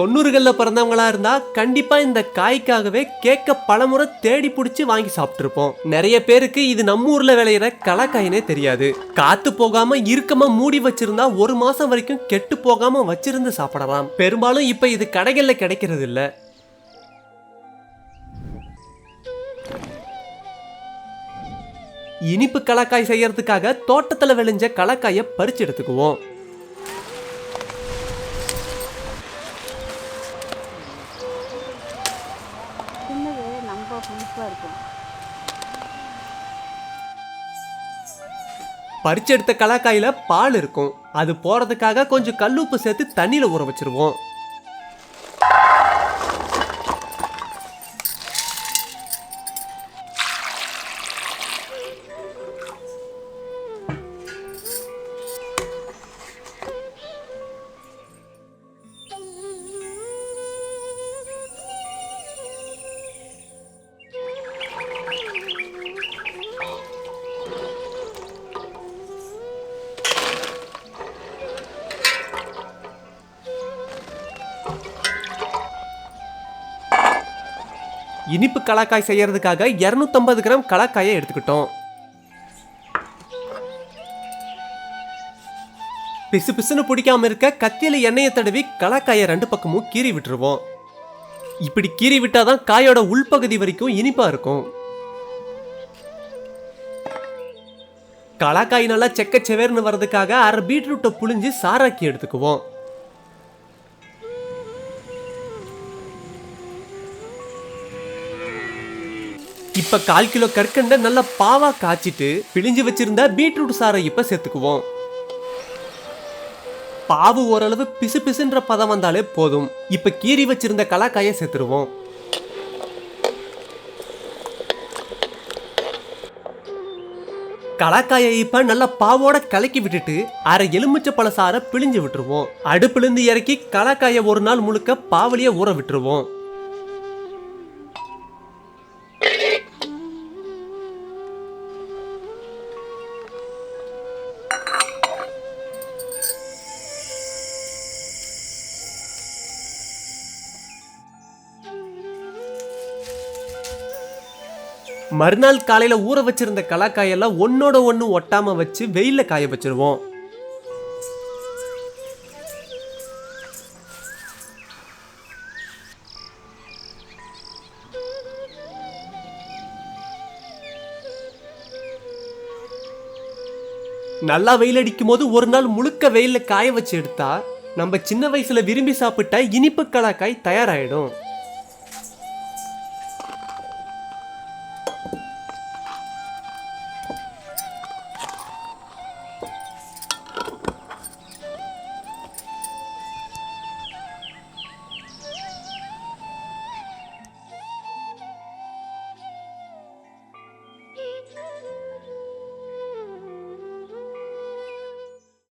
90களில் பிறந்தவங்களா இருந்தா கண்டிப்பா இந்த காய்க்காகவே கேக்க பலமுறை தேடி பிடிச்சி வாங்கி சாப்பிட்டுருப்போம். நிறைய பேருக்கு இது நம்ம ஊர்ல விளையிற கலக்காயினே தெரியாது. காத்து போகாம இறுக்கமா மூடி வச்சிருந்தா 1 மாசம் வரைக்கும் கெட்டு போகாம வச்சிருந்து சாப்பிடலாம். பெரும்பாலும் இப்ப இது கடைகள்ல கிடைக்கிறது இல்ல. இனிப்பு கலக்காய் செய்யறதுக்காக தோட்டத்துல விளைஞ்ச கலக்காயை பறிச்சு எடுத்துக்குவோம். பறிச்செடுத்த கலக்காயில பால் இருக்கும். அது போறதுக்காக கொஞ்சம் கல்லுப்பு சேர்த்து தண்ணியில ஊற வச்சிருவோம். இனிப்பு கலக்காய் செய்யறதுக்காக 250 கிராம் கலக்காயை எடுத்துக்கிட்டோம். பிசு பிசுன்னு பிடிக்காம இருக்க கத்தியில எண்ணெயை தடவி கலக்காயை 2 பக்கமும் கீறி விட்டுருவோம். இப்படி கீறி விட்டாதான் காயோட உள்பகுதி வரைக்கும் இனிப்பா இருக்கும். கலக்காய் நல்லா செக்க செவேர்னு வர்றதுக்காக அரை பீட்ரூட்டை புழிஞ்சு சாராக்கி எடுத்துக்குவோம். இப்ப 1/4 கிலோ கற்கண்டை நல்லா பாவா காய்ச்சிட்டு பிழிஞ்சு வச்சிருந்த பீட்ரூட் சாறை இப்ப சேர்த்துக்குவோம். பாவு ஓரளவு பிசு பிசுன்ற பதம் வந்தாலே போதும். இப்ப கீறி வச்சிருந்த கலக்காயை சேர்த்துருவோம். கலக்காயை இப்ப நல்லா பாவோட கலக்கி விட்டுட்டு அரை எலுமிச்சை பழ சாறை பிழிஞ்சு விட்டுருவோம். அடுப்புல இருந்து இறக்கி கலக்காயை ஒரு நாள் முழுக்க பாவலிய ஊற விட்டுருவோம். மறுநாள் காலையில ஊற வச்சிருந்த கலக்காயெல்லாம் ஒன்னோட ஒண்ணு ஒட்டாம வச்சு வெயில்ல காய வச்சிருவோம். நல்லா வெயில் அடிக்கும் போது ஒரு நாள் முழுக்க வெயில்ல காய வச்சு எடுத்தா நம்ம சின்ன வயசுல விரும்பி சாப்பிட்ட இனிப்பு கலக்காய் தயாராயிடும்.